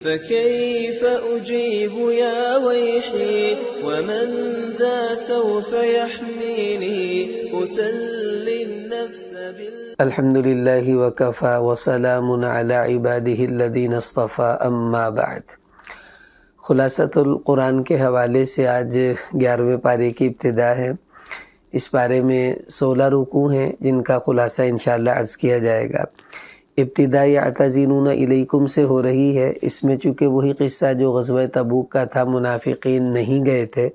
فكيف أجيب يا ويحي ومن ذا سوف يحميني أسلي النفس الحمد للہ وکفى وسلام علی عباده الذین اصطفى اما بعد۔ خلاصۃ القرآن کے حوالے سے آج 11ویں پارے کی ابتدا ہے۔ اس پارے میں 16 رکوع ہیں جن کا خلاصہ انشاءاللہ عرض کیا جائے گا۔ ابتدا یعتذرون الیکم سے ہو رہی ہے۔ اس میں چونکہ وہی قصہ جو غزوہ تبوک کا تھا، منافقین نہیں گئے تھے،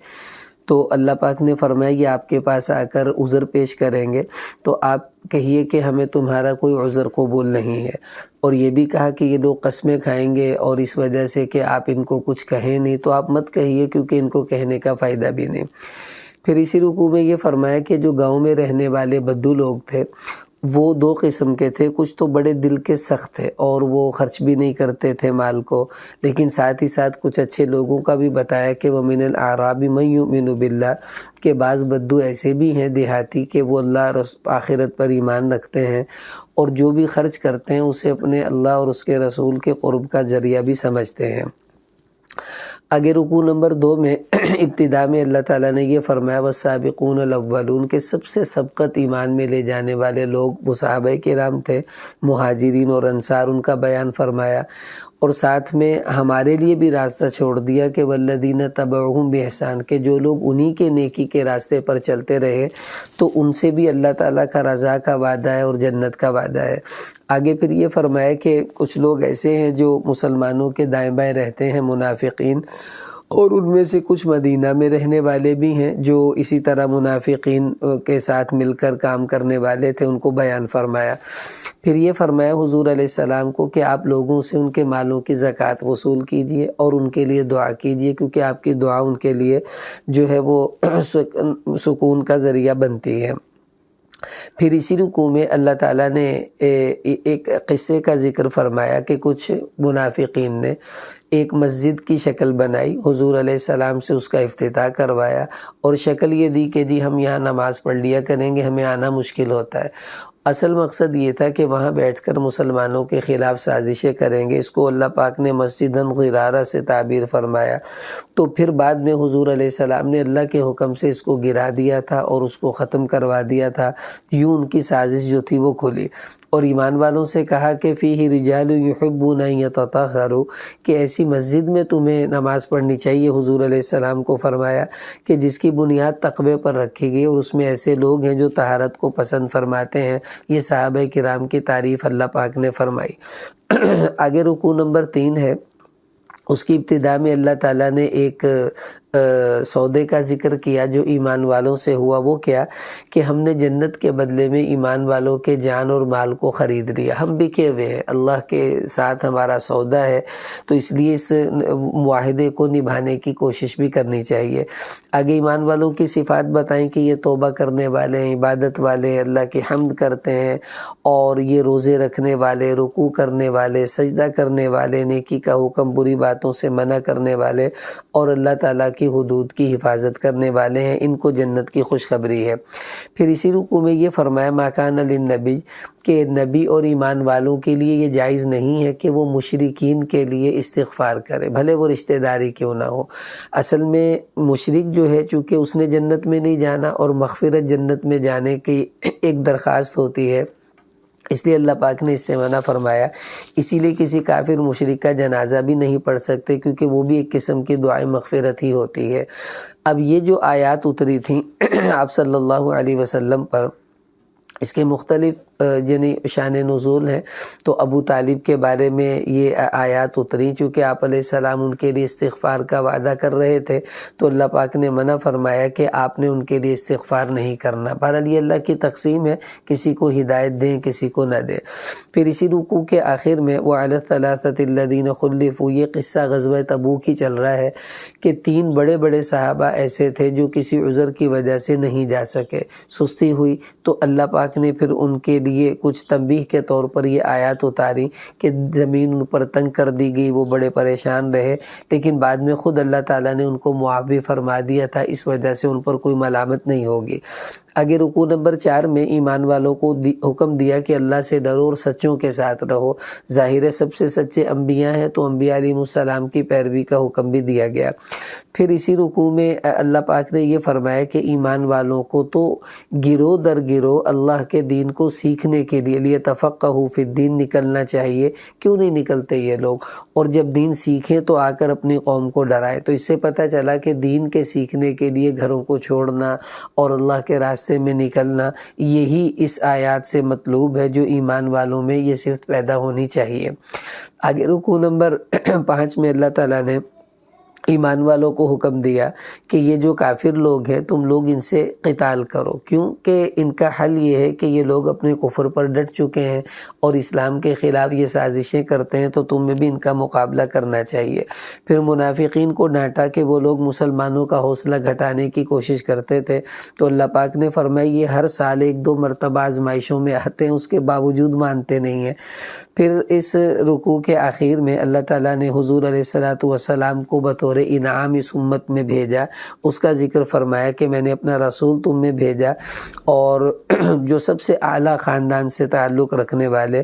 تو اللہ پاک نے فرمایا کہ آپ کے پاس آ کر عذر پیش کریں گے تو آپ کہیے کہ ہمیں تمہارا کوئی عذر قبول نہیں ہے، اور یہ بھی کہا کہ یہ لوگ قسمیں کھائیں گے اور اس وجہ سے کہ آپ ان کو کچھ کہیں نہیں، تو آپ مت کہیے کیونکہ ان کو کہنے کا فائدہ بھی نہیں۔ پھر اسی رکوع میں یہ فرمایا کہ جو گاؤں میں رہنے والے بدو لوگ تھے وہ 2 قسم کے تھے۔ کچھ تو بڑے دل کے سخت تھے اور وہ خرچ بھی نہیں کرتے تھے مال کو، لیکن ساتھ ہی ساتھ کچھ اچھے لوگوں کا بھی بتایا کہ وَمِنَ الْأَعْرَابِ مَن يُؤْمِنُ بِاللَّهِ، کہ بعض بدو ایسے بھی ہیں دیہاتی کہ وہ اللہ آخرت پر ایمان رکھتے ہیں اور جو بھی خرچ کرتے ہیں اسے اپنے اللہ اور اس کے رسول کے قرب کا ذریعہ بھی سمجھتے ہیں۔ آگے رکوع نمبر 2 میں ابتدا میں اللہ تعالیٰ نے یہ فرمایا والسابقون الاولون، کہ سب سے سبقت ایمان میں لے جانے والے لوگ وہ صحابہ کرام تھے، مہاجرین اور انصار، ان کا بیان فرمایا، اور ساتھ میں ہمارے لیے بھی راستہ چھوڑ دیا کہ والذین تبعوہم بإحسان، کہ جو لوگ انہی کے نیکی کے راستے پر چلتے رہے تو ان سے بھی اللہ تعالیٰ کا رضا کا وعدہ ہے اور جنت کا وعدہ ہے۔ آگے پھر یہ فرمایا کہ کچھ لوگ ایسے ہیں جو مسلمانوں کے دائیں بائیں رہتے ہیں، منافقین، اور ان میں سے کچھ مدینہ میں رہنے والے بھی ہیں جو اسی طرح منافقین کے ساتھ مل کر کام کرنے والے تھے، ان کو بیان فرمایا۔ پھر یہ فرمایا حضور علیہ السلام کو کہ آپ لوگوں سے ان کے مالوں کی زکوٰۃ وصول کیجئے اور ان کے لیے دعا کیجئے، کیونکہ آپ کی دعا ان کے لیے جو ہے وہ سکون کا ذریعہ بنتی ہے۔ پھر اسی رکوع میں اللہ تعالیٰ نے ایک قصے کا ذکر فرمایا کہ کچھ منافقین نے ایک مسجد کی شکل بنائی، حضور علیہ السلام سے اس کا افتتاح کروایا اور شکل یہ دی کہ جی ہم یہاں نماز پڑھ لیا کریں گے، ہمیں آنا مشکل ہوتا ہے۔ اصل مقصد یہ تھا کہ وہاں بیٹھ کر مسلمانوں کے خلاف سازشیں کریں گے۔ اس کو اللہ پاک نے مسجد غرارہ سے تعبیر فرمایا۔ تو پھر بعد میں حضور علیہ السلام نے اللہ کے حکم سے اس کو گرا دیا تھا اور اس کو ختم کروا دیا تھا، یوں ان کی سازش جو تھی وہ کھلی، اور ایمان والوں سے کہا کہ فیہ رجال یحبون ان یتطہروا، کہ ایسی مسجد میں تمہیں نماز پڑھنی چاہیے۔ حضور علیہ السلام کو فرمایا کہ جس کی بنیاد تقوی پر رکھی گئی، اور اس میں ایسے لوگ ہیں جو طہارت کو پسند فرماتے ہیں۔ یہ صحابہ کرام کی تعریف اللہ پاک نے فرمائی۔ آگے رکوع نمبر 3 ہے۔ اس کی ابتدا میں اللہ تعالیٰ نے ایک سودے کا ذکر کیا جو ایمان والوں سے ہوا۔ وہ کیا کہ ہم نے جنت کے بدلے میں ایمان والوں کے جان اور مال کو خرید لیا۔ ہم بکے ہوئے ہیں، اللہ کے ساتھ ہمارا سودا ہے، تو اس لیے اس معاہدے کو نبھانے کی کوشش بھی کرنی چاہیے۔ آگے ایمان والوں کی صفات بتائیں کہ یہ توبہ کرنے والے ہیں، عبادت والے ہیں، اللہ کی حمد کرتے ہیں، اور یہ روزے رکھنے والے، رکوع کرنے والے، سجدہ کرنے والے، نیکی کا حکم، بری باتوں سے منع کرنے والے، اور اللہ تعالیٰ کی حدود کی حفاظت کرنے والے ہیں۔ ان کو جنت کی خوشخبری ہے۔ پھر اسی رکوع میں یہ فرمایا ما کان للنبی، کہ نبی اور ایمان والوں کے لیے یہ جائز نہیں ہے کہ وہ مشرکین کے لیے استغفار کرے، بھلے وہ رشتہ داری کیوں نہ ہو۔ اصل میں مشرک جو ہے چونکہ اس نے جنت میں نہیں جانا، اور مغفرت جنت میں جانے کی ایک درخواست ہوتی ہے، اس لیے اللہ پاک نے اس سے منع فرمایا۔ اسی لیے کسی کافر مشرک کا جنازہ بھی نہیں پڑھ سکتے، کیونکہ وہ بھی ایک قسم کی دعائے مغفرت ہی ہوتی ہے۔ اب یہ جو آیات اتری تھیں آپ صلی اللہ علیہ وسلم پر، اس کے مختلف یعنی شان نزول ہیں۔ تو ابو طالب کے بارے میں یہ آیات اتری، چونکہ آپ علیہ السلام ان کے لیے استغفار کا وعدہ کر رہے تھے، تو اللہ پاک نے منع فرمایا کہ آپ نے ان کے لیے استغفار نہیں کرنا۔ بہرحال یہ اللہ کی تقسیم ہے، کسی کو ہدایت دیں کسی کو نہ دیں۔ پھر اسی رکوع کے آخر میں وعلی الثلاثۃ الذین خلفوا، یہ قصہ غزوہ تبوک ہی چل رہا ہے کہ 3 بڑے بڑے صحابہ ایسے تھے جو کسی عذر کی وجہ سے نہیں جا سکے، سستی ہوئی، تو اللہ پاک نے پھر ان کے لیے کچھ تنبیہ کے طور پر یہ آیات اتاری کہ زمین ان پر تنگ کر دی گئی، وہ بڑے پریشان رہے، لیکن بعد میں خود اللہ تعالیٰ نے ان کو معاف بھی فرما دیا تھا، اس وجہ سے ان پر کوئی ملامت نہیں ہوگی۔ آگے رکوع نمبر 4 میں ایمان والوں کو حکم دیا کہ اللہ سے ڈرو اور سچوں کے ساتھ رہو۔ ظاہر ہے سب سے سچے انبیاء ہیں تو انبیاء علیہ السلام کی پیروی کا حکم بھی دیا گیا۔ پھر اسی رکوع میں اللہ پاک نے یہ فرمایا کہ ایمان والوں کو تو گروہ در گروہ اللہ کے دین کو سیکھنے کے لیے لیتفقہوا فی الدین نکلنا چاہیے۔ کیوں نہیں نکلتے یہ لوگ؟ اور جب دین سیکھیں تو آ کر اپنی قوم کو ڈرائے۔ تو اس سے پتہ چلا کہ دین کے سیکھنے کے لیے گھروں کو چھوڑنا اور اللہ کے راستے میں نکلنا، یہی اس آیات سے مطلوب ہے، جو ایمان والوں میں یہ صفت پیدا ہونی چاہیے۔ آگے رکوع نمبر 5 میں اللہ تعالیٰ نے ایمان والوں کو حکم دیا کہ یہ جو کافر لوگ ہیں تم لوگ ان سے قتال کرو، کیونکہ ان کا حل یہ ہے کہ یہ لوگ اپنے کفر پر ڈٹ چکے ہیں اور اسلام کے خلاف یہ سازشیں کرتے ہیں، تو تمہیں بھی ان کا مقابلہ کرنا چاہیے۔ پھر منافقین کو ڈانٹا کہ وہ لوگ مسلمانوں کا حوصلہ گھٹانے کی کوشش کرتے تھے، تو اللہ پاک نے فرمایا یہ ہر سال 1-2 مرتبہ آزمائشوں میں آتے ہیں، اس کے باوجود مانتے نہیں ہیں۔ پھر اس رکوع کے آخر میں اللہ تعالیٰ نے حضور علیہ السلام کو بطور انعام اس امت میں بھیجا، اس کا ذکر فرمایا کہ میں نے اپنا رسول تم میں بھیجا، اور جو سب سے اعلیٰ خاندان سے تعلق رکھنے والے،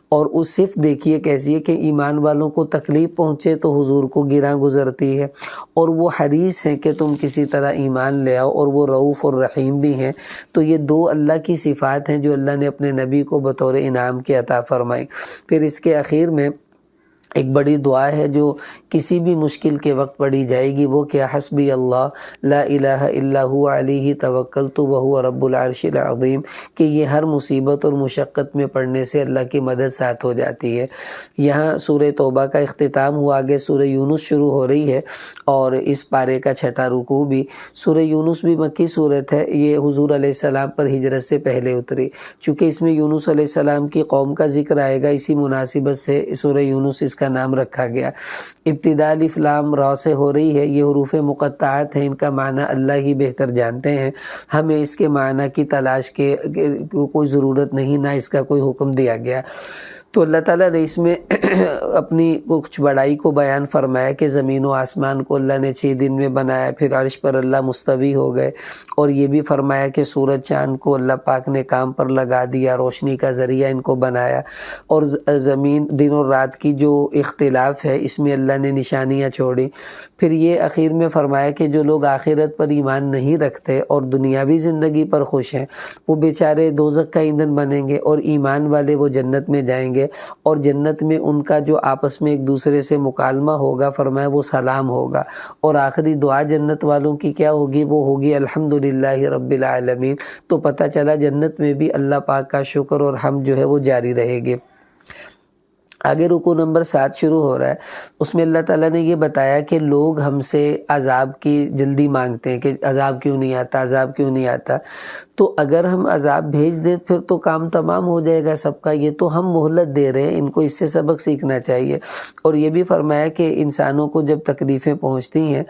اور اس صفت دیکھیے کیسی ہے کہ ایمان والوں کو تکلیف پہنچے تو حضور کو گراں گزرتی ہے، اور وہ حریص ہیں کہ تم کسی طرح ایمان لے آؤ، اور وہ رؤوف اور رحیم بھی ہیں۔ تو یہ 2 اللہ کی صفات ہیں جو اللہ نے اپنے نبی کو بطور انعام کے عطا فرمائی۔ پھر اس کے اخیر میں ایک بڑی دعا ہے جو کسی بھی مشکل کے وقت پڑھی جائے گی، وہ کیا؟ حسبی اللہ لا الہ الا هو علیہ توکلت وہو رب العرش العظیم، کہ یہ ہر مصیبت اور مشقت میں پڑھنے سے اللہ کی مدد ساتھ ہو جاتی ہے۔ یہاں سورہ توبہ کا اختتام ہوا، آگے سورہ یونس شروع ہو رہی ہے، اور اس پارے کا 6واں رکوع بھی۔ سورہ یونس بھی مکی صورت ہے، یہ حضور علیہ السلام پر ہجرت سے پہلے اتری، چونکہ اس میں یونس علیہ السلام کی قوم کا ذکر آئے گا، اسی مناسبت سے سورہ یونس اس کا نام رکھا گیا۔ ابتدا الف لام را سے ہو رہی ہے، یہ حروف مقطعات ہیں، ان کا معنی اللہ ہی بہتر جانتے ہیں، ہمیں اس کے معنی کی تلاش کے کوئی ضرورت نہیں، نہ اس کا کوئی حکم دیا گیا۔ تو اللہ تعالیٰ نے اس میں اپنی کچھ بڑائی کو بیان فرمایا کہ زمین و آسمان کو اللہ نے 6 دن میں بنایا، پھر عرش پر اللہ مستوی ہو گئے، اور یہ بھی فرمایا کہ سورج چاند کو اللہ پاک نے کام پر لگا دیا، روشنی کا ذریعہ ان کو بنایا، اور زمین دن اور رات کی جو اختلاف ہے اس میں اللہ نے نشانیاں چھوڑی۔ پھر یہ اخیر میں فرمایا کہ جو لوگ آخرت پر ایمان نہیں رکھتے اور دنیاوی زندگی پر خوش ہیں، وہ بیچارے دوزخ کا ایندھن بنیں گے، اور ایمان والے وہ جنت میں جائیں گے، اور جنت میں ان کا جو آپس میں ایک دوسرے سے مکالمہ ہوگا، فرمایا وہ سلام ہوگا، اور آخری دعا جنت والوں کی کیا ہوگی؟ وہ ہوگی الحمدللہ رب العالمین۔ تو پتہ چلا جنت میں بھی اللہ پاک کا شکر اور حمد جو ہے وہ جاری رہے گی۔ آگے رکوع نمبر 7 شروع ہو رہا ہے، اس میں اللہ تعالیٰ نے یہ بتایا کہ لوگ ہم سے عذاب کی جلدی مانگتے ہیں کہ عذاب کیوں نہیں آتا، عذاب کیوں نہیں آتا۔ تو اگر ہم عذاب بھیج دیں پھر تو کام تمام ہو جائے گا سب کا، یہ تو ہم مہلت دے رہے ہیں، ان کو اس سے سبق سیکھنا چاہیے۔ اور یہ بھی فرمایا کہ انسانوں کو جب تکلیفیں پہنچتی ہیں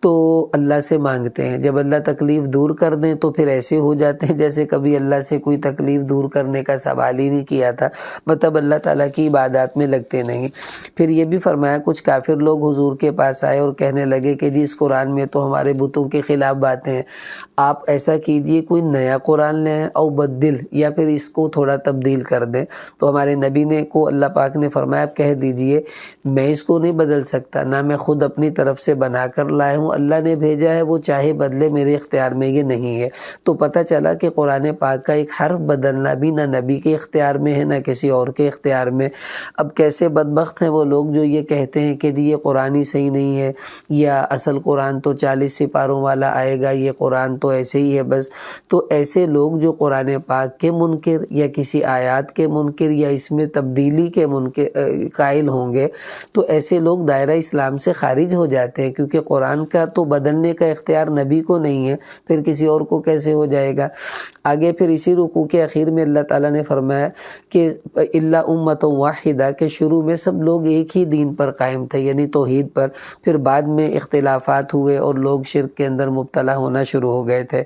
تو اللہ سے مانگتے ہیں، جب اللہ تکلیف دور کر دیں تو پھر ایسے ہو جاتے ہیں جیسے کبھی اللہ سے کوئی تکلیف دور کرنے کا سوال ہی نہیں کیا تھا، مطلب اللہ تعالیٰ کی عبادات میں لگتے نہیں۔ پھر یہ بھی فرمایا کچھ کافر لوگ حضور کے پاس آئے اور کہنے لگے کہ جی اس قرآن میں تو ہمارے بتوں کے خلاف باتیں ہیں، آپ ایسا کیجئے کوئی نیا قرآن لے آئیں، او بدل، یا پھر اس کو تھوڑا تبدیل کر دیں۔ تو ہمارے نبی نے کو اللہ پاک نے فرمایا آپ کہہ دیجئے میں اس کو نہیں بدل سکتا، نہ میں خود اپنی طرف سے بنا کر لایا ہوں، اللہ نے بھیجا ہے، وہ چاہے بدلے، میرے اختیار میں یہ نہیں ہے۔ تو پتہ چلا کہ قرآن پاک کا ایک حرف بدلنا بھی نہ نبی کے اختیار میں ہے نہ کسی اور کے اختیار میں۔ اب کیسے بدبخت ہیں وہ لوگ جو یہ کہتے ہیں کہ جی یہ قرآن ہی صحیح نہیں ہے، یا اصل قرآن تو 40 سپاروں والا آئے گا، یہ قرآن تو ایسے ہی ہے بس۔ تو ایسے لوگ جو قرآن پاک کے منکر یا کسی آیات کے منکر یا اس میں تبدیلی کے منکر قائل ہوں گے، تو ایسے لوگ دائرہ اسلام سے خارج ہو جاتے ہیں، کیونکہ قرآن کا تو بدلنے کا اختیار نبی کو نہیں ہے، پھر کسی اور کو کیسے ہو جائے گا۔ آگے پھر اسی رکوع کے اخیر میں اللہ تعالیٰ نے فرمایا کہ الا امۃ واحدہ، کہ شروع میں سب لوگ ایک ہی دین پر قائم تھے یعنی توحید پر، پھر بعد میں اختلافات ہوئے اور لوگ شرک کے اندر مبتلا ہونا شروع ہو گئے تھے۔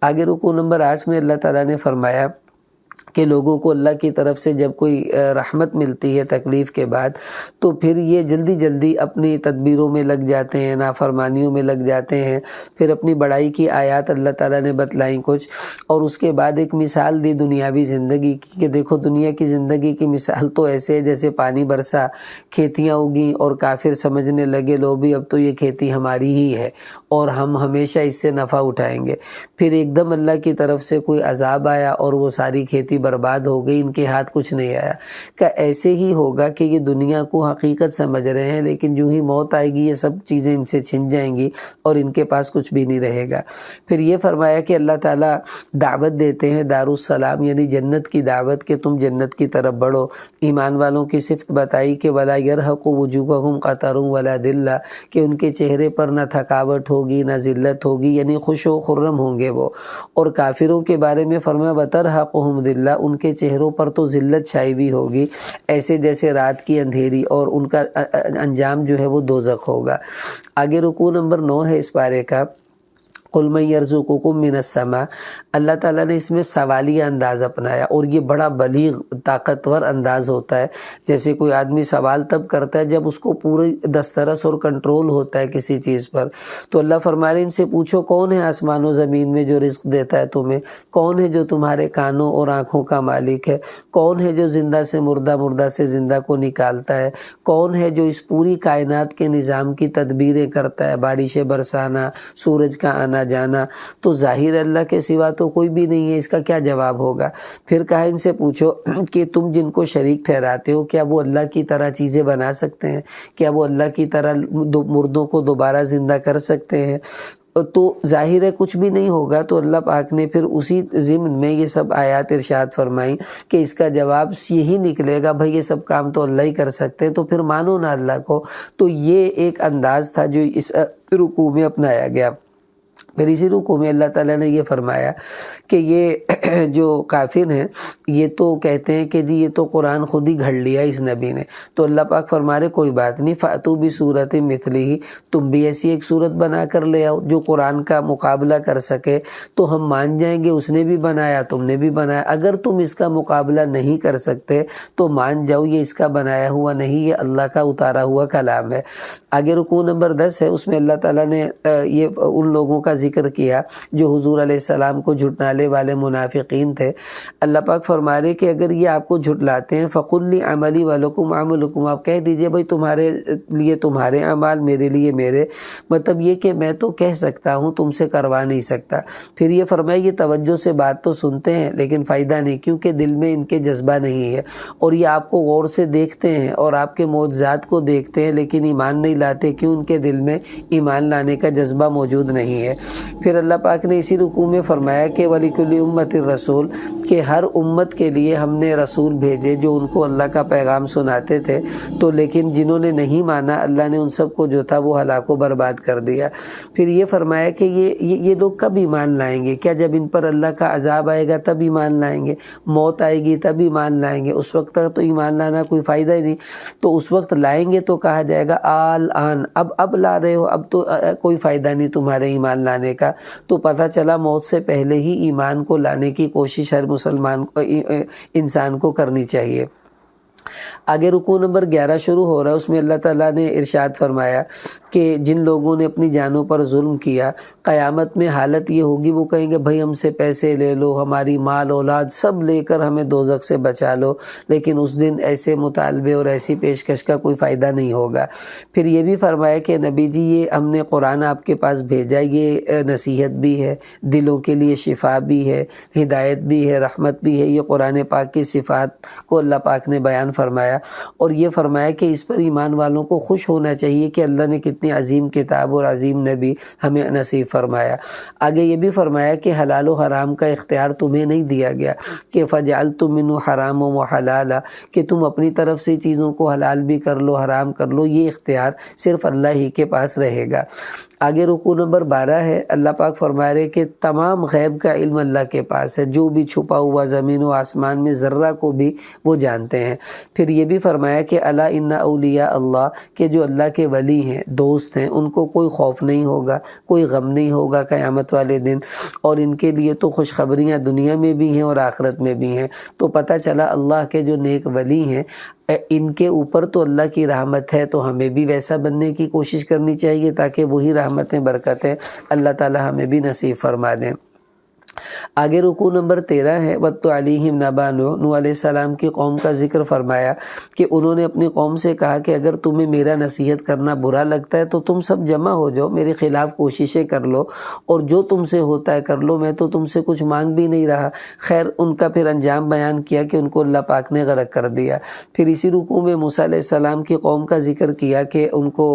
آگے رکوع نمبر 8 میں اللہ تعالیٰ نے فرمایا کہ لوگوں کو اللہ کی طرف سے جب کوئی رحمت ملتی ہے تکلیف کے بعد تو پھر یہ جلدی جلدی اپنی تدبیروں میں لگ جاتے ہیں، نافرمانیوں میں لگ جاتے ہیں، پھر اپنی بڑائی کی آیات اللہ تعالیٰ نے بتلائیں کچھ، اور اس کے بعد ایک مثال دی دنیاوی زندگی کی کہ دیکھو دنیا کی زندگی کی مثال تو ایسے ہے جیسے پانی برسا، کھیتیاں اگیں اور کافر سمجھنے لگے لو بھی اب تو یہ کھیتی ہماری ہی ہے اور ہم ہمیشہ اس سے نفع اٹھائیں گے، پھر ایک دم اللہ کی طرف سے کوئی عذاب آیا اور وہ ساری کھیتی برباد ہو گئی، ان کے ہاتھ کچھ نہیں آیا۔ کہ ایسے ہی ہوگا کہ یہ دنیا کو حقیقت سمجھ رہے ہیں لیکن جو ہی موت آئے گی یہ سب چیزیں ان سے چھن جائیں گی اور ان کے پاس کچھ بھی نہیں رہے گا۔ پھر یہ فرمایا کہ اللہ تعالیٰ دعوت دیتے ہیں دارالسلام یعنی جنت کی دعوت کہ تم جنت کی طرف بڑھو۔ ایمان والوں کی صفت بتائی کہ ولا یرحق وجوہہم قتر ولا ذلہ، کہ ان کے چہرے پر نہ تھکاوٹ ہوگی نہ ذلت ہوگی، یعنی خوش و خرم ہوں گے وہ۔ اور کافروں کے بارے میں فرمایا وترحقہم ذلہ، ان کے چہروں پر تو ذلت چھائی ہوئی ہوگی ایسے جیسے رات کی اندھیری، اور ان کا انجام جو ہے وہ دوزخ ہوگا۔ آگے رکوع نمبر 9 ہے اس پارے کا، قُلْ مَن يَرْزُقُكُم مِّنَ السَّمَاءِ، اللہ تعالیٰ نے اس میں سوالیہ انداز اپنایا اور یہ بڑا بلیغ طاقتور انداز ہوتا ہے۔ جیسے کوئی آدمی سوال تب کرتا ہے جب اس کو پوری دسترس اور کنٹرول ہوتا ہے کسی چیز پر، تو اللہ فرما رہے ان سے پوچھو کون ہے آسمان و زمین میں جو رزق دیتا ہے تمہیں، کون ہے جو تمہارے کانوں اور آنکھوں کا مالک ہے، کون ہے جو زندہ سے مردہ، مردہ سے زندہ کو نکالتا ہے، کون ہے جو اس پوری کائنات کے نظام کی تدبیریں کرتا ہے، بارشیں برسانا، سورج کا آنا جانا، تو ظاہر اللہ کے سوا تو کوئی بھی نہیں ہے، اس کا کیا جواب ہوگا؟ پھر کہا ان سے پوچھو کہ تم جن کو شریک ٹھہراتے ہو کیا وہ اللہ کی طرح چیزیں بنا سکتے ہیں؟ کیا وہ اللہ کی طرح مردوں کو دوبارہ زندہ کر سکتے ہیں؟ تو ظاہر ہے کچھ بھی نہیں ہوگا۔ تو اللہ پاک نے پھر اسی ضمن میں یہ سب آیات ارشاد فرمائیں کہ اس کا جواب یہی نکلے گا بھائی یہ سب کام تو اللہ ہی کر سکتے ہیں، تو پھر مانو نا اللہ کو۔ تو یہ ایک انداز تھا جو اس رکوع میں اپنایا گیا۔ پھر اسی رکوع میں اللہ تعالیٰ نے یہ فرمایا کہ یہ جو کافر ہیں یہ تو کہتے ہیں کہ جی یہ تو قرآن خود ہی گھڑ لیا اس نبی نے، تو اللہ پاک فرما رہے کوئی بات نہیں، فَأْتُوا بِسُورَةٍ مِثْلِهِ، تم بھی ایسی ایک صورت بنا کر لے آؤ جو قرآن کا مقابلہ کر سکے، تو ہم مان جائیں گے اس نے بھی بنایا تم نے بھی بنایا۔ اگر تم اس کا مقابلہ نہیں کر سکتے تو مان جاؤ یہ اس کا بنایا ہوا نہیں، یہ اللہ کا اتارا ہوا کلام ہے۔ آگے رکوع نمبر 10 ہے، اس میں اللہ تعالیٰ نے یہ ان لوگوں کا ذکر کیا جو حضور علیہ السلام کو جھٹلانے والے منافقین تھے۔ اللہ پاک فرما رہے کہ اگر یہ آپ کو جھٹلاتے ہیں فَقُلْ لِي عَمَلِي وَلَكُمْ عَمَلُكُمْ، آپ کہہ دیجئے بھائی تمہارے لیے تمہارے اعمال، میرے لیے میرے، مطلب یہ کہ میں تو کہہ سکتا ہوں تم سے کروا نہیں سکتا۔ پھر یہ فرمایا یہ توجہ سے بات تو سنتے ہیں لیکن فائدہ نہیں، کیونکہ دل میں ان کے جذبہ نہیں ہے، اور یہ آپ کو غور سے دیکھتے ہیں اور آپ کے معجزات کو دیکھتے ہیں لیکن ایمان نہیں لاتے، کیوں؟ ان کے دل میں ایمان لانے کا جذبہ موجود نہیں ہے۔ پھر اللہ پاک نے اسی رکوع میں فرمایا کہ وَلِكُلِّ أُمَّةٍ رَسُولٌ، کہ ہر امت کے لیے ہم نے رسول بھیجے جو ان کو اللہ کا پیغام سناتے تھے، تو لیکن جنہوں نے نہیں مانا اللہ نے ان سب کو جو تھا وہ ہلاک و برباد کر دیا۔ پھر یہ فرمایا کہ یہ لوگ کب ایمان لائیں گے؟ کیا جب ان پر اللہ کا عذاب آئے گا تب ایمان لائیں گے؟ موت آئے گی تب ایمان لائیں گے؟ اس وقت تک تو ایمان لانا کوئی فائدہ ہی نہیں۔ تو اس وقت لائیں گے تو کہا جائے گا آن، اب لا رہے ہو، اب تو کوئی فائدہ نہیں تمہارے ایمان لانے کا۔ تو پتہ چلا موت سے پہلے ہی ایمان کو لانے کی کوشش ہر مسلمان انسان کو کرنی چاہیے۔ آگے رکوع نمبر 11 شروع ہو رہا ہے، اس میں اللہ تعالیٰ نے ارشاد فرمایا کہ جن لوگوں نے اپنی جانوں پر ظلم کیا قیامت میں حالت یہ ہوگی وہ کہیں گے بھائی ہم سے پیسے لے لو، ہماری مال اولاد سب لے کر ہمیں دوزخ سے بچا لو، لیکن اس دن ایسے مطالبے اور ایسی پیشکش کا کوئی فائدہ نہیں ہوگا۔ پھر یہ بھی فرمایا کہ نبی جی یہ ہم نے قرآن آپ کے پاس بھیجا، یہ نصیحت بھی ہے، دلوں کے لیے شفا بھی ہے، ہدایت بھی ہے، رحمت بھی ہے۔ یہ قرآن پاک کی صفات کو اللہ پاک نے بیان فرمایا، اور یہ فرمایا کہ اس پر ایمان والوں کو خوش ہونا چاہیے کہ اللہ نے کتنی عظیم کتاب اور عظیم نبی ہمیں نصیب فرمایا۔ آگے یہ بھی فرمایا کہ حلال و حرام کا اختیار تمہیں نہیں دیا گیا کہ فَجَعَلْتُم مِّنْهُ حَرَامًا وَحَلَالًا، کہ تم اپنی طرف سے چیزوں کو حلال بھی کر لو حرام کر لو، یہ اختیار صرف اللہ ہی کے پاس رہے گا۔ آگے رکوع نمبر 12 ہے، اللہ پاک فرما رہے کہ تمام غیب کا علم اللہ کے پاس ہے، جو بھی چھپا ہوا زمین و آسمان میں ذرہ کو بھی وہ جانتے ہیں۔ پھر یہ بھی فرمایا کہ الا ان اولیاء اللہ، کہ جو اللہ کے ولی ہیں، دوست ہیں، ان کو کوئی خوف نہیں ہوگا، کوئی غم نہیں ہوگا قیامت والے دن، اور ان کے لیے تو خوشخبریاں دنیا میں بھی ہیں اور آخرت میں بھی ہیں۔ تو پتہ چلا اللہ کے جو نیک ولی ہیں ان کے اوپر تو اللہ کی رحمت ہے، تو ہمیں بھی ویسا بننے کی کوشش کرنی چاہیے تاکہ وہی رحمتیں، برکتیں اللہ تعالی ہمیں بھی نصیب فرما دیں۔ آگے رکوع نمبر 13 ہے وَاتْلُ عَلَيْهِمْ نَبَأَ نوح، نوح علیہ السلام کی قوم کا ذکر فرمایا کہ انہوں نے اپنی قوم سے کہا کہ اگر تمہیں میرا نصیحت کرنا برا لگتا ہے تو تم سب جمع ہو جاؤ، میرے خلاف کوششیں کر لو، اور جو تم سے ہوتا ہے کر لو، میں تو تم سے کچھ مانگ بھی نہیں رہا۔ خیر ان کا پھر انجام بیان کیا کہ ان کو اللہ پاک نے غرق کر دیا۔ پھر اسی رکوع میں موسیٰ علیہ السلام کی قوم کا ذکر کیا کہ ان کو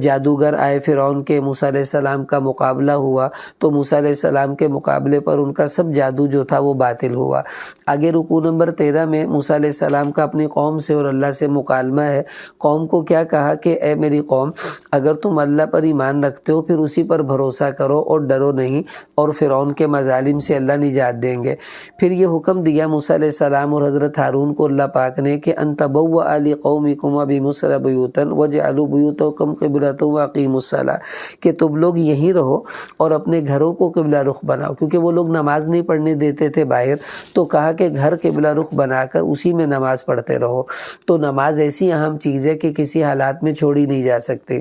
جادوگر آئے فرعون کے، موسیٰ علیہ السلام کا مقابلہ ہوا تو موسیٰ علیہ السلام کے مقابلے پر ان کا سب جادو جو تھا وہ باطل ہوا۔ آگے رکوع نمبر 13 میں موسیٰ علیہ السلام کا اپنی قوم سے اور اللہ سے مکالمہ ہے۔ قوم کو کیا کہا کہ اے میری قوم، اگر تم اللہ پر ایمان رکھتے ہو پھر اسی پر بھروسہ کرو اور ڈرو نہیں، اور فرعون کے مظالم سے اللہ نجات دیں گے۔ پھر یہ حکم دیا موسیٰ علیہ السلام اور حضرت ہارون کو اللہ پاک نے کہ ان تبوأ لقومکم بمصر بیوتا وجعلوا بیوتکم قبلۃ واقیموا الصلاۃ، کہ تم لوگ یہیں رہو اور اپنے گھروں کو قبلہ رخ بناؤ، کیونکہ وہ لوگ نماز نہیں پڑھنے دیتے تھے باہر، تو کہا کہ گھر قبلہ رخ بنا کر اسی میں نماز پڑھتے رہو۔ تو نماز ایسی اہم چیز ہے کہ کسی حالات میں چھوڑی نہیں جا سکتی،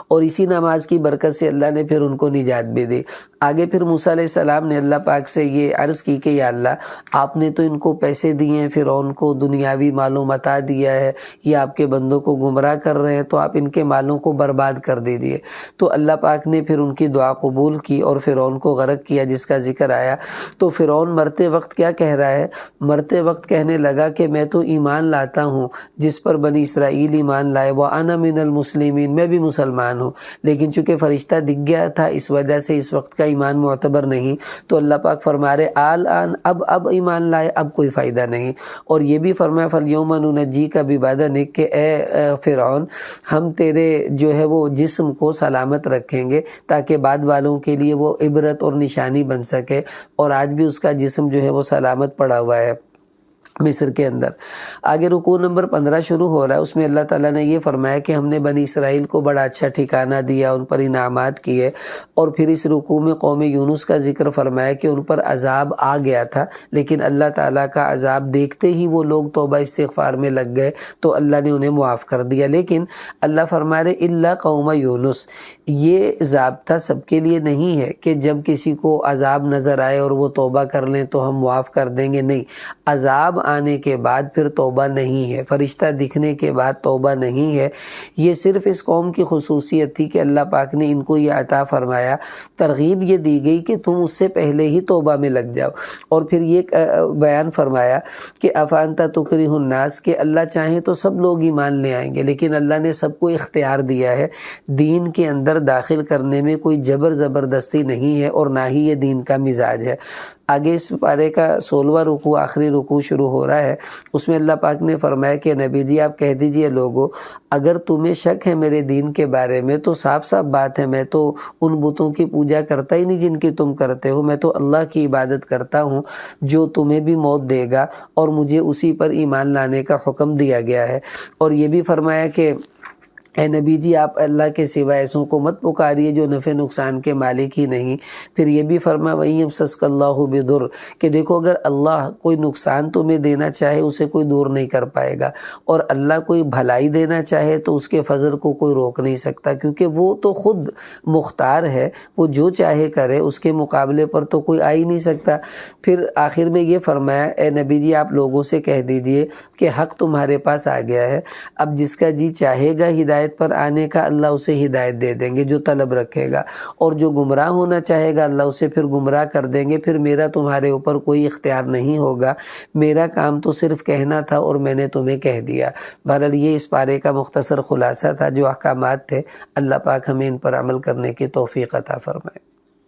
اور اسی نماز کی برکت سے اللہ نے پھر ان کو نجات بھی دی۔ آگے پھر موسیٰ علیہ السلام نے اللہ پاک سے یہ عرض کی کہ یا اللہ، آپ نے تو ان کو پیسے دیے ہیں، فرعون کو دنیاوی مال و متاع دیا ہے، یہ آپ کے بندوں کو گمراہ کر رہے ہیں، تو آپ ان کے مالوں کو برباد کر دیجیے۔ تو اللہ پاک نے پھر ان کی دعا قبول کی اور فرعون کو غرق کیا، جس کا ذکر آیا۔ تو فرعون مرتے وقت کیا کہہ رہا ہے؟ مرتے وقت کہنے لگا کہ میں تو ایمان لاتا ہوں جس پر بنی اسرائیل ایمان لائے، وَأَنَا مِنَ الْمُسْلِمِينَ، میں بھی مسلمان ہوں، لیکن چونکہ فرشتہ دکھ گیا تھا اس وجہ سے اس وقت کا ایمان معتبر نہیں۔ تو اللہ پاک فرما رہے آن اب ایمان لائے، اب کوئی فائدہ نہیں۔ اور یہ بھی فرمایا فَالْيَوْمَ نُنَجِّيكَ بِبَدَنِكَ، کہ اے فرعون، ہم تیرے جو ہے وہ جسم کو سلامت رکھیں گے تاکہ بعد والوں کے لیے وہ عبرت اور نشانی بن سکے، اور آج بھی اس کا جسم جو ہے وہ سلامت پڑا ہوا ہے مصر کے اندر۔ آگے رکوع نمبر 15 شروع ہو رہا ہے، اس میں اللہ تعالیٰ نے یہ فرمایا کہ ہم نے بنی اسرائیل کو بڑا اچھا ٹھکانہ دیا، ان پر انعامات کیے، اور پھر اس رکوع میں قوم یونس کا ذکر فرمایا کہ ان پر عذاب آ گیا تھا، لیکن اللہ تعالیٰ کا عذاب دیکھتے ہی وہ لوگ توبہ استغفار میں لگ گئے تو اللہ نے انہیں معاف کر دیا۔ لیکن اللہ فرما رہے الا قوم یونس، یہ ضابطہ سب کے لیے نہیں ہے کہ جب کسی کو عذاب نظر آئے اور وہ توبہ کر لیں تو ہم معاف کر دیں گے، نہیں، عذاب آنے کے بعد پھر توبہ نہیں ہے، فرشتہ دکھنے کے بعد توبہ نہیں ہے۔ یہ صرف اس قوم کی خصوصیت تھی کہ اللہ پاک نے ان کو یہ عطا فرمایا، ترغیب یہ دی گئی کہ تم اس سے پہلے ہی توبہ میں لگ جاؤ۔ اور پھر یہ بیان فرمایا کہ افانتا تکرہ الناس، کہ اللہ چاہیں تو سب لوگ ایمان لے آئیں گے، لیکن اللہ نے سب کو اختیار دیا ہے، دین کے اندر داخل کرنے میں کوئی جبر زبردستی نہیں ہے، اور نہ ہی یہ دین کا مزاج ہے۔ آگے اس پارے کا 16واں رکوع، آخری رکوع شروع ہو رہا ہے، اس میں اللہ پاک نے فرمایا کہ نبی جی آپ کہہ دیجئے لوگو، اگر تمہیں شک ہے میرے دین کے بارے میں تو صاف صاف بات ہے، میں تو ان بتوں کی پوجا کرتا ہی نہیں جن کی تم کرتے ہو، میں تو اللہ کی عبادت کرتا ہوں جو تمہیں بھی موت دے گا، اور مجھے اسی پر ایمان لانے کا حکم دیا گیا ہے۔ اور یہ بھی فرمایا کہ اے نبی جی آپ اللہ کے سوا ایسوں کو مت پکاریے جو نفع نقصان کے مالک ہی نہیں۔ پھر یہ بھی فرمایا وَإِن يَمْسَسْكَ اللَّهُ بِضُرٍّ، کہ دیکھو اگر اللہ کوئی نقصان تمہیں دینا چاہے اسے کوئی دور نہیں کر پائے گا، اور اللہ کوئی بھلائی دینا چاہے تو اس کے فضل کو کوئی روک نہیں سکتا، کیونکہ وہ تو خود مختار ہے، وہ جو چاہے کرے، اس کے مقابلے پر تو کوئی آ ہی نہیں سکتا۔ پھر آخر میں یہ فرمایا اے نبی جی آپ لوگوں سے کہہ دیجئے کہ حق تمہارے پاس آ گیا ہے، اب جس کا جی چاہے گا ہدایت پر آنے کا اللہ اسے ہدایت دے دیں گے جو طلب رکھے گا، اور جو گمراہ ہونا چاہے گا اللہ اسے پھر گمراہ کر دیں گے۔ پھر میرا تمہارے اوپر کوئی اختیار نہیں ہوگا، میرا کام تو صرف کہنا تھا اور میں نے تمہیں کہہ دیا۔ بہرحال یہ اس پارے کا مختصر خلاصہ تھا، جو احکامات تھے، اللہ پاک ہمیں ان پر عمل کرنے کی توفیق عطا فرمائے۔